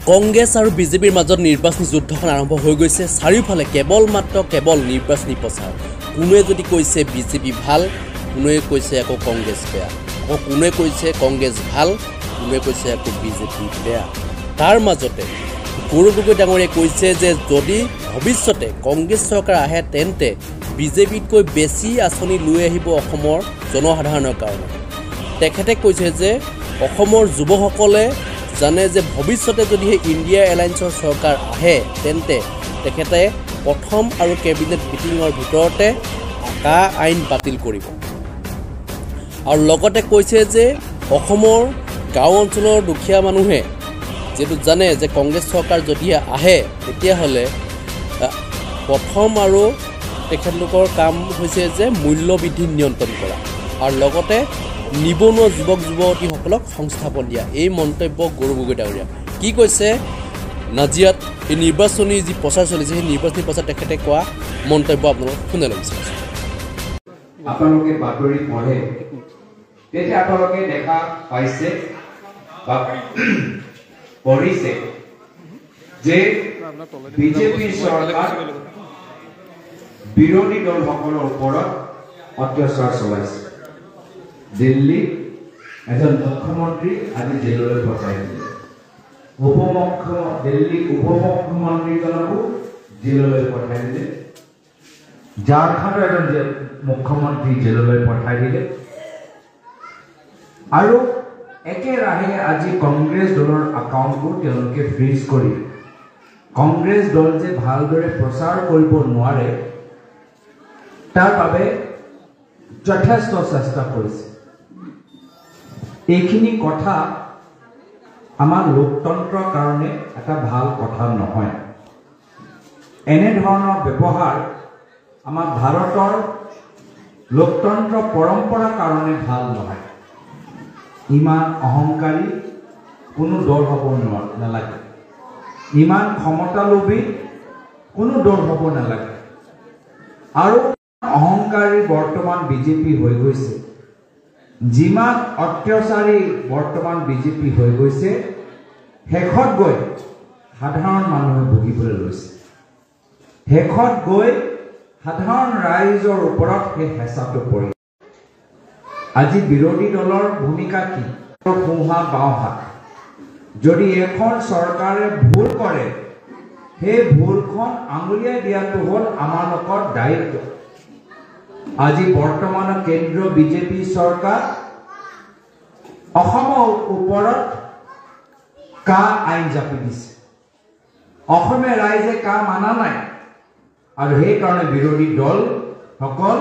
কংগ্ৰেছ আৰু বিজেপিৰ মাজত নিৰ্বাচনী যুদ্ধখন আৰম্ভ হৈ গৈছে। চাৰিওফালে কেৱল নিৰ্বাচনী প্ৰচাৰ। কোনোৱে যদি কৈছে বিজেপি ভাল, কোনোৱে কৈছে আকৌ কংগ্ৰেছ বেয়া, আকৌ কোনোৱে কৈছে কংগ্ৰেছ ভাল, কোনোৱে কৈছে আকৌ বিজেপি বেয়া। তাৰ মাজতে গৌৰৱ গগৈ ডাঙৰীয়াই কৈছে যে যদি ভৱিষ্যতে কংগ্ৰেছ চৰকাৰ আহে তেন্তে বিজেপিতকৈ বেছি আঁচনি লৈ আহিব অসমৰ জনসাধাৰণৰ কাৰণে। তেখেতে কৈছে যে অসমৰ যুৱসকলে জানে যে ভৱিষ্যতে যদিহে ইণ্ডিয়া এলায়েন্সৰ চৰকাৰ আহে তেন্তে তেখেতে প্ৰথম আৰু কেবিনেট মিটিঙৰ ভিতৰতে কা আইন বাতিল কৰিব। আৰু লগতে কৈছে যে অসমৰ গাঁও অঞ্চলৰ দুখীয়া মানুহে যেটো জানে যে কংগ্ৰেছ চৰকাৰ যদিহে আহে তেতিয়াহ'লে প্ৰথম আৰু তেখেতলোকৰ কাম হৈছে যে মূল্য বৃদ্ধি নিয়ন্ত্ৰণ কৰা আৰু লগতে নিবনুৱা যুৱক যুৱতীসকলক সংস্থাপন দিয়া। এই মন্তব্য গৌৰৱ গগৈ ডাঙৰীয়া কি কৈছে নাজিয়াত এই নিৰ্বাচনী যি প্ৰচাৰ চলিছে সেই নিৰ্বাচনী প্ৰচাৰ তেখেতে কোৱা মন্তব্য আপোনালোক শুনে লাগিছে। আপোনালোকে বাতৰি পঢ়ে তেতিয়া আপোনালোকে দেখা পাইছে বা পঢ়িছে যে বিজেপি চৰকাৰ বিৰোধী দলসকলৰ ওপৰত অত্যাচাৰ চলাইছে। দিল্লী এজন মুখ্যমন্ত্ৰী আজি জেললৈ পঠাই দিলে, দিল্লী উপমুখ্যমন্ত্ৰীজনকো জেললৈ পঠাই দিলে, ঝাৰখণ্ডৰ এজন মুখ্যমন্ত্ৰী জেললৈ পঠাই দিলে আৰু একেৰাহে আজি কংগ্ৰেছ দলৰ একাউণ্টবোৰ তেওঁলোকে ফ্ৰিজ কৰি কংগ্ৰেছ দল যে ভালদৰে প্ৰচাৰ কৰিব নোৱাৰে তাৰ বাবে যথেষ্ট চেষ্টা কৰিছে। এইখিনি কথা আমাৰ লোকতন্ত্ৰৰ কাৰণে এটা ভাল কথা নহয়। এনেধৰণৰ ব্যৱহাৰ আমাৰ ভাৰতৰ লোকতন্ত্ৰ পৰম্পৰাৰ কাৰণে ভাল নহয়। ইমান অহংকাৰী কোনো দল হ'ব নালাগে, ইমান ক্ষমতালোভী কোনো দল হ'ব নালাগে। আৰু অহংকাৰী বৰ্তমান বিজেপি হৈ গৈছে, যিমান অত্যাচাৰী বৰ্তমান বিজেপি হৈ গৈছে, শেষত গৈ সাধাৰণ মানুহে ভুগিবলৈ লৈছে। শেষত গৈ সাধাৰণ ৰাইজৰ ওপৰত সেই হেঁচাটো পৰি। আজি বিৰোধী দলৰ ভূমিকা কি? সোঁহা বাওঁহাত। যদি এখন চৰকাৰে ভুল কৰে সেই ভুলখন আঙুলিয়াই দিয়াটো হ'ল আমালোকৰ দায়িত্ব। আজি বৰ্তমানৰ কেন্দ্ৰীয় বিজেপি চৰকাৰ অসমৰ ওপৰত কা আইন জাপি দিছে। অসমীয়া ৰাইজে কা মানা নাই আৰু সেইকাৰণে বিৰোধী দলসকল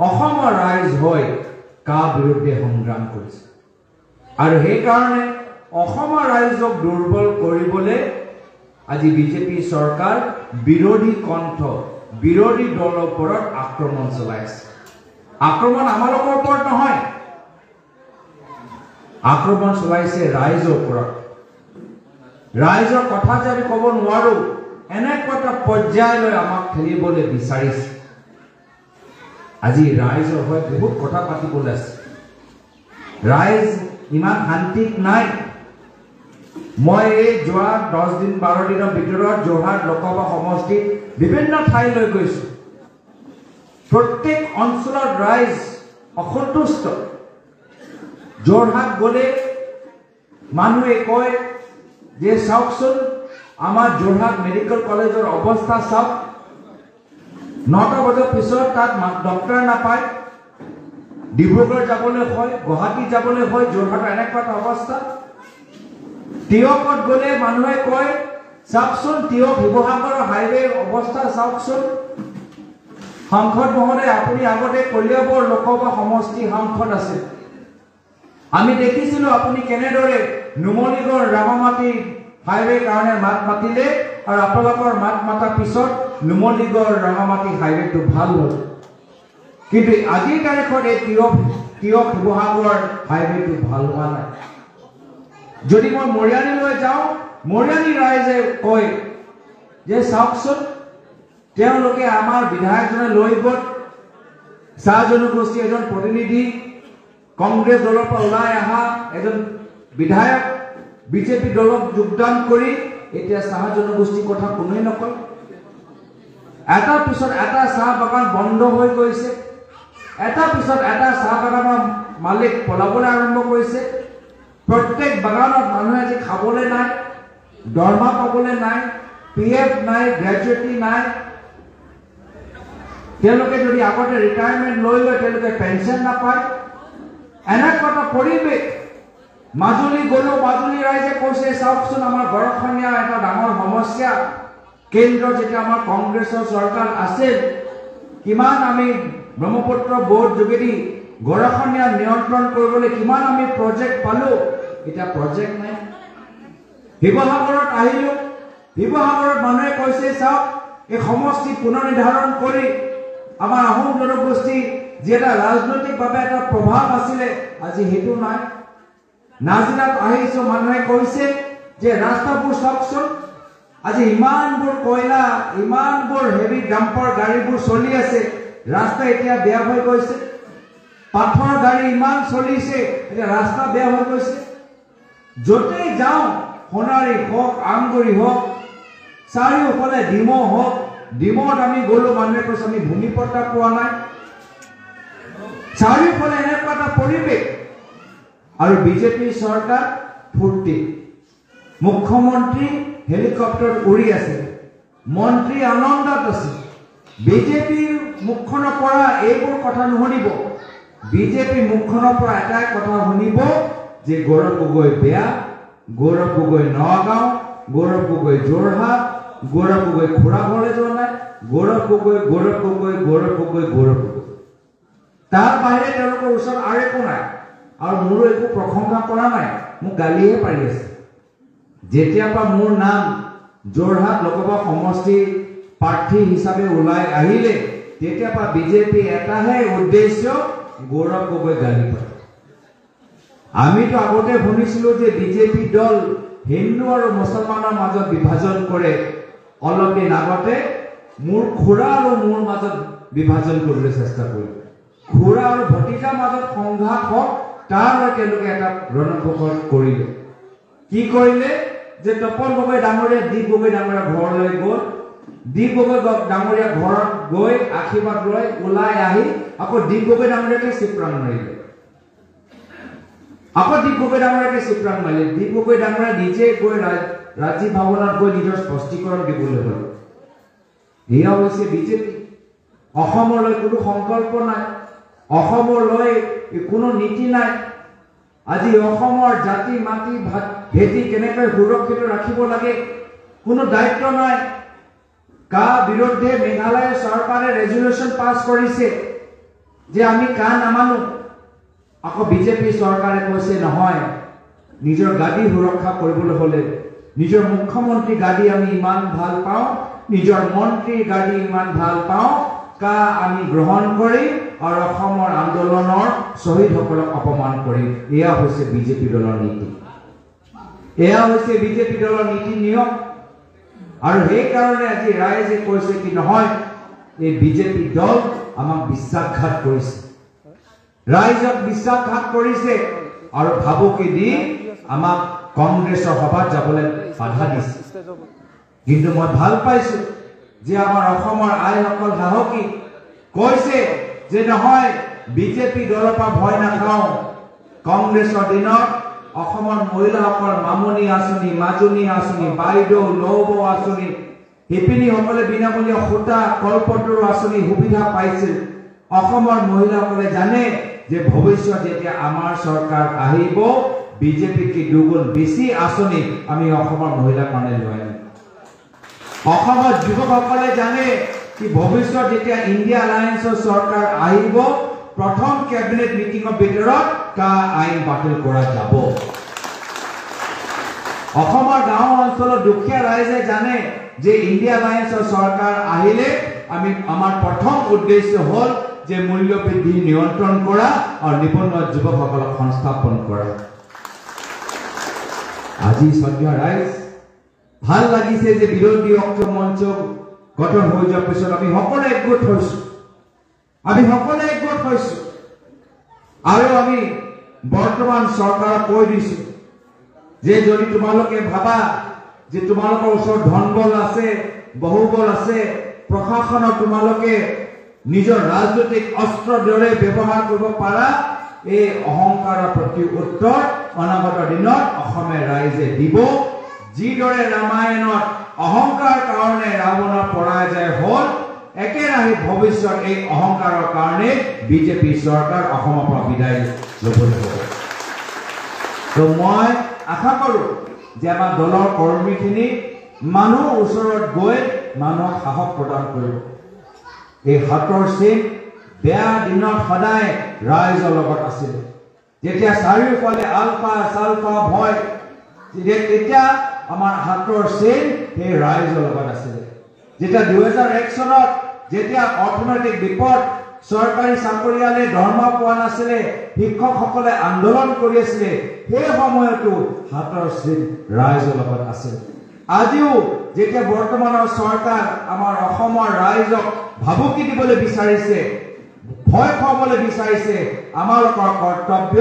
অসমৰ ৰাইজ হৈ কা বিৰুদ্ধে সংগ্ৰাম কৰিছে আৰু সেইকাৰণে অসমৰ ৰাইজক দুৰ্বল কৰিবলৈ আজি বিজেপি চৰকাৰ বিৰোধী কণ্ঠ বিৰোধী দলৰ ওপৰত আক্ৰমণ চলাইছে। আক্ৰমণ আমালোকৰ ওপৰত নহয়, আক্ৰমণ চলাইছে ৰাইজৰ ওপৰত। ৰাইজৰ কথা যে আমি ক'ব নোৱাৰো এনেকুৱা এটা পৰ্যায়লৈ আমাক ঠেলিবলৈ বিচাৰিছে। আজি ৰাইজৰ হৈ বহুত কথা পাতিবলৈ আছে। ৰাইজ ইমান শান্তিত নাই। মই এই যোৱা 10 দিন 12 দিনৰ ভিতৰত যোৰহাট লোকসভা সমষ্টিত বিভিন্ন ঠাইলৈ গৈছো। প্ৰত্যেক অঞ্চলৰ ৰাইজ অসন্তুষ্ট। যোৰহাট গ'লে মানুহে কয় যে চাওকচোন আমাৰ যোৰহাট মেডিকেল কলেজৰ অৱস্থা চাওক, 9টা বজাৰ পিছত তাত ডক্টৰ নাপায়, ডিব্ৰুগড় যাবলৈ হয়, গুৱাহাটী যাবলৈ হয়, যোৰহাটৰ এনেকুৱা এটা অৱস্থা। তিয়কত গ'লে মানুহে কয় চাওকচোন তিয়ক শিৱসাগৰৰ হাইৱে অৱস্থা চাওকচোন। সাংসদ মহোদয় আপুনি আগতে কলিয়াবৰ লোকসভা সমষ্টি সাংসদ আছে, আমি দেখিছিলো আপুনি কেনেদৰে নুমলীগড় ৰামামাটি হাইৱে কাৰণে মাত মাতিলে আৰু আপোনালোকৰ মাত মাতাৰ পিছত নুমলীগড় ৰামামাটি হাইৱেটো ভাল হ'ল। কিন্তু আজিৰ তাৰিখত এই তিয়ক শিৱসাগৰ হাইৱেটো ভাল হোৱা নাই। যদি মই মৰিয়ানীলৈ যাওঁ, মৰিয়ানী ৰাইজে কয় যে চাওকচোন তেওঁলোকে আমাৰ বিধায়কজনে লৈ গ'ল চাহ জনগোষ্ঠীৰ এজন প্ৰতিনিধি, কংগ্ৰেছ দলৰ পৰা ওলাই অহা এজন বিধায়ক বিজেপি দলত যোগদান কৰি এতিয়া চাহ জনগোষ্ঠীৰ কথা কোনোৱে নকয় এটাৰ পিছত এটা চাহ বাগান বন্ধ হৈ গৈছে এটাৰ পিছত এটা চাহ বাগানৰ মালিক পলাবলৈ আৰম্ভ কৰিছে প্ৰত্যেক বাগানত মানুহে আজি খাবলৈ নাই দৰমহা পাবলৈ নাই পিএফ নাই গ্ৰেজুৱেটি নাই তেওঁলোকে যদি আগতে ৰিটায়াৰমেণ্ট লৈ লয় তেওঁলোকে পেঞ্চন নাপায় এনেকুৱা এটা পৰিৱেশ মাজুলী গলো মাজুলী ৰাইজে কৈছে চাওকচোন আমাৰ গড়খনীয়া এটা ডাঙৰ সমস্যা কেন্দ্ৰত যেতিয়া আমাৰ কংগ্ৰেছৰ চৰকাৰ আছিল কিমান আমি ব্ৰহ্মপুত্ৰ বোৰ্ড যোগেদি গড়খনীয়া নিয়ন্ত্ৰণ কৰিবলৈ কিমান আমি প্ৰজেক্ট পালো এটা প্ৰজেক্ট নাই শিৱসাগৰত আহিলো শিৱসাগৰত মানুহে কৈছে চাওক এই সমষ্টি পুনৰ নিৰ্ধাৰণ কৰি আমাৰ আহোম জনগোষ্ঠী যি এটা ৰাজনৈতিকভাৱে এটা প্ৰভাৱ আছিলে আজি সেইটো নাই নাজিৰাত আহিছো মানুহে কৈছে যে ৰাস্তাবোৰ চাওকচোন আজি ইমানবোৰ কয়লা ইমানবোৰ হেভি ডাম্পাৰ গাড়ীবোৰ চলি আছে ৰাস্তা এতিয়া বেয়া হৈ গৈছে পাথৰ গাড়ী ইমান চলিছে এতিয়া ৰাস্তা বেয়া হৈ গৈছে য'তেই যাওঁ সোণাৰী হওক আমগুৰি হওক চাৰিওফালে ডিমৌ হওক ডিমৌত আমি গ'লো মানুহে কৈছে আমি ভূমি পট্টা পোৱা নাই চাৰিওফালে এনেকুৱা এটা পৰিৱেশ আৰু বিজেপি চৰকাৰ ফূৰ্তি মুখ্যমন্ত্ৰী হেলিকপ্টাৰ উৰি আছে মন্ত্ৰী আনন্দত আছে বিজেপিৰ মুখখনৰ পৰা এইবোৰ কথা নুশুনিব বিজেপি মুখখনৰ পৰা এটাই কথা শুনিব যে গৌৰৱ গগৈ বেয়া গৌৰৱ গগৈ নগাঁও গৌৰৱ গগৈ যোৰহাট গৌৰৱ গগৈ খুৰা ঘৰলৈ যোৱা নাই গৌৰৱ গগৈ গৌৰৱ গগৈ গৌৰৱ গগৈ গৌৰৱ গগৈ তাৰ বাহিৰে তেওঁলোকৰ ওচৰত আৰু একো নাই আৰু মোৰো একো প্ৰশংসা কৰা নাই মোক গালিহে পাৰি আছে যেতিয়াৰ পৰা মোৰ নাম যোৰহাট লোকসভা সমষ্টি প্ৰাৰ্থী হিচাপে ওলাই আহিলে তেতিয়াৰ পৰা বিজেপি এটাহে উদ্দেশ্য গৌৰৱ গগৈ গালি পাৰে আমিতো আগতে শুনিছিলো যে বিজেপি দল হিন্দু আৰু মুছলমানৰ মাজত বিভাজন কৰে অলপ দিন আগতে মোৰ খুৰা আৰু মোৰ মাজত বিভাজন কৰিবলৈ চেষ্টা কৰিলে খুৰা আৰু ভতিজাৰ মাজত সংঘাত হওক তাৰলৈকে তেওঁলোকে এটা ৰণকৌশল কৰিলে কি কৰিলে যে তপন গগৈ ডাঙৰীয়া দীপ গগৈ ডাঙৰীয়া ঘৰলৈ গ'ল দীপ গগৈ ডাঙৰীয়া ঘৰত গৈ আশীৰ্বাদ লৈ ওলাই আহি আকৌ দীপ গগৈ ডাঙৰীয়াকে চিপৰাং মাৰিলে আকৌ দীপ গগৈ ডাঙৰীয়াকে চিপৰাং মাৰিলে দীপ গগৈ ডাঙৰীয়া নিজে গৈ ৰাজীৱ ভৱনত গৈ নিজৰ স্পষ্টীকৰণ দিবলৈ গ'ল এয়া হৈছে বিজেপি অসমলৈ কোনো সংকল্প নাই অসমলৈ কোনো নীতি নাই আজি অসমৰ জাতি মাটি ভেটি কেনেকৈ সুৰক্ষিত ৰাখিব লাগে কোনো দায়িত্ব নাই কা বিৰুদ্ধে মেঘালয় চৰকাৰে ৰেজুলেশ্যন পাছ কৰিছে যে আমি কা নামানো আকৌ বিজেপি চৰকাৰে কৈছে নহয় নিজৰ গাদী সুৰক্ষা কৰিবলৈ হলে নিজৰ মুখ্যমন্ত্ৰী গাদী আমি ইমান ভাল পাওঁ নিজৰ মন্ত্ৰী গাদী ইমান ভাল পাওঁ কা আমি গ্ৰহণ কৰি আৰু অসমৰ আন্দোলনৰ শ্বহীদসকলক অপমান কৰি এয়া হৈছে বিজেপি দলৰ নীতি এয়া হৈছে বিজেপি দলৰ নীতি নিয়ম আৰু সেই কাৰণে আজি ৰাইজে কৈছে কি নহয় এই বিজেপি দল আমাক বিশ্বাসঘাত কৰিছে ৰাইজক বিশ্বাসঘাত কৰিছে আৰু ভাবুকি দি আমাক কংগ্ৰেছৰ সভাত যাবলৈ বাধা দিছে কিন্তু মই ভাল পাইছো যে আমাৰ অসমৰ আইসকল সাহসী কৈছে যে নহয় বিজেপি দলৰ পৰা ভয় নাখাওঁ কংগ্ৰেছৰ দিনত অসমৰ মহিলাসকল মামনি আঁচনি মাজনী আঁচনি বাইদেউ নৌবৌ আঁচনি শিপিনীসকলে বিনামূলীয়া সূতা কলপত্ৰ আঁচনি সুবিধা পাইছিল অসমৰ মহিলাসকলে জানে যে ভৱিষ্যত যেতিয়া আমাৰ চৰকাৰ আহিব বিজেপিকে দুগুণ বেছি আঁচনি আমি অসমৰ মহিলাৰ কাৰণে লৈ আনিম অসমৰ যুৱকসকলে জানে কি ভৱিষ্যত যেতিয়া ইণ্ডিয়া এলায়েন্সৰ চৰকাৰ আহিব প্ৰথম কেবিনেট মিটিঙৰ ভিতৰত কা আইন বাতিল কৰা যাব অসমৰ গাঁও অঞ্চলৰ দুখীয়া ৰাইজে জানে যে ইণ্ডিয়া এলায়েন্সৰ চৰকাৰ আহিলে আমি আমাৰ প্ৰথম উদ্দেশ্য হ'ল যে মূল্য বৃদ্ধি নিয়ন্ত্ৰণ কৰা আৰু নিবনুৱা যুৱকসকলক সংস্থাপন কৰা আজি সন্ধিয়া ৰাইজ ভাল লাগিছে যে বিৰোধী ঐক্য মঞ্চ গঠন হৈ যোৱাৰ পিছত আমি সকলোৱে একগোট হৈছো আৰু আমি বৰ্তমান চৰকাৰক কৈ দিছো যে যদি তোমালোকে ভাবা যে তোমালোকৰ ওচৰত ধনবল আছে, বহুবল আছে, প্ৰশাসনক তোমালোকে নিজৰ ৰাজনৈতিক অস্ত্ৰৰ দৰে ব্যৱহাৰ কৰিব পাৰা, এই অহংকাৰৰ প্ৰতি উত্তৰ অনাগত দিনত অসমীয়া ৰাইজে দিব। যিদৰে ৰামায়ণত অহংকাৰ কাৰণে ৰাৱণৰ পৰাজয় হ'ল, একেৰাহে ভৱিষ্যত এই অহংকাৰৰ কাৰণে বিজেপি চৰকাৰ অসমৰ পৰা বিদায় ল'বলৈ হ'ব। তো মই আশা কৰোঁ যে আমাৰ দলৰ কৰ্মীখিনি মানুহৰ ওচৰত গৈ মানুহক সাহস প্ৰদান কৰিব। এই হাতৰ চিন বেয়া দিনত সদায় ৰাইজৰ লগত আছিল। যেতিয়া চাৰিওফালে আলফা চালফা ভয়, তেতিয়া আমাৰ হাতৰ চিন সেই ৰাইজৰ লগত আছিলে। যেতিয়া 2001 চনত যেতিয়া অৰ্থনৈতিক বিপদ, চৰকাৰী চাকৰিয়ালে দৰমহা পোৱা নাছিলে, শিক্ষকসকলে আন্দোলন কৰি আছিলে, সেই সময়তো হাতৰ চিন ৰাইজৰ লগত আছিল। আজিও যেতিয়া বৰ্তমানৰ চৰকাৰ আমাৰ অসমৰ ৰাইজক ভাবুকি দিবলৈ বিচাৰিছে, ভয় খুৱাবলৈ বিচাৰিছে, আমালোকৰ কৰ্তব্য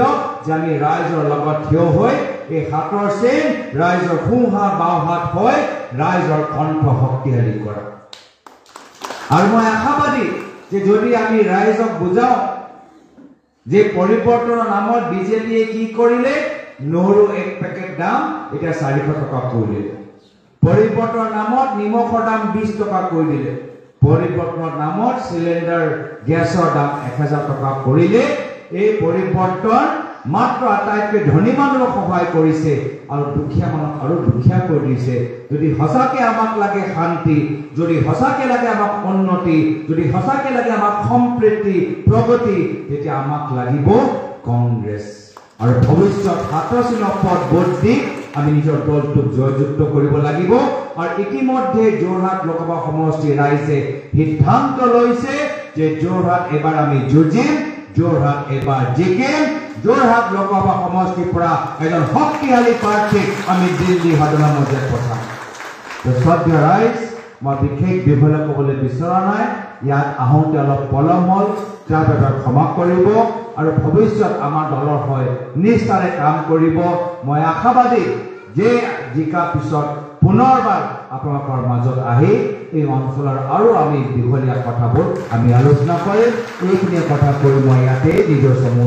যে আমি ৰাইজৰ লগত থিয় হৈ এই হাতৰ চিন ৰাইজৰ সোঁহাত বাওঁহাত হৈ ৰাইজৰ কণ্ঠ শক্তিশালী কৰা। আৰু মই আশাবাদী যে যদি আমি ৰাইজক বুজাওঁ যে পৰিৱৰ্তনৰ নামত বিজেপিয়ে কি কৰিলে, নহৰু 1 পেকেট দাম এতিয়া 400 টকা কৰি দিলে, পৰিৱৰ্তনৰ নামত নিমখৰ দাম 20 টকা কৰি দিলে, পৰিৱৰ্তনৰ নামত চিলিণ্ডাৰ গেছৰ দাম 1000 টকা কৰিলে। এই পৰিৱৰ্তন মাত্ৰ আটাইতকৈ ধনী মানুহক সহায় কৰিছে আৰু দুখীয়া মানুহক আৰু দুখীয়া কৰি দিছে। যদি সঁচাকে আমাক লাগে শান্তি, যদি সঁচাকে লাগে আমাক উন্নতি, যদি সঁচাকে লাগে আমাক সম্প্ৰীতি প্ৰগতি, তেতিয়া আমাক লাগিব কংগ্ৰেছ। আৰু ভৱিষ্যত হাতৰ চিনৰ পথ ভোট দি আমি নিজৰ দলটোক জয়যুক্ত কৰিব লাগিব। আৰু ইতিমধ্যে যোৰহাট লোকসভা সমষ্টিৰ ৰাইজে সিদ্ধান্ত লৈছে যে যোৰহাট এবাৰ আমি যুঁজিম, যোৰহাট এবাৰ জিকিম, যোৰহাট লোকসভা সমষ্টিৰ পৰা এজন শক্তিশালী প্ৰাৰ্থীক আমি দিল্লী সদনৰ মজিয়াত পঠাম। শ্ৰদ্ধেয় ৰাইজ, মই বিশেষ দীঘলীয়া ক'বলৈ বিচৰা নাই। ইয়াত আহোঁতে অলপ পলম হ'ল, তাৰ বাবে ক্ষমা কৰিব আৰু ভৱিষ্যত আমাৰ দলৰ হৈ নিষ্ঠাৰে কাম কৰিব। মই আশাবাদী যে জিকাৰ পিছত পুনৰবাৰ আপোনালোকৰ মাজত আহি এই অঞ্চলৰ আৰু আমি দীঘলীয়া কথাবোৰ আমি আলোচনা কৰিম। এইখিনি কথা কৈ মই ইয়াতে নিজৰ চমু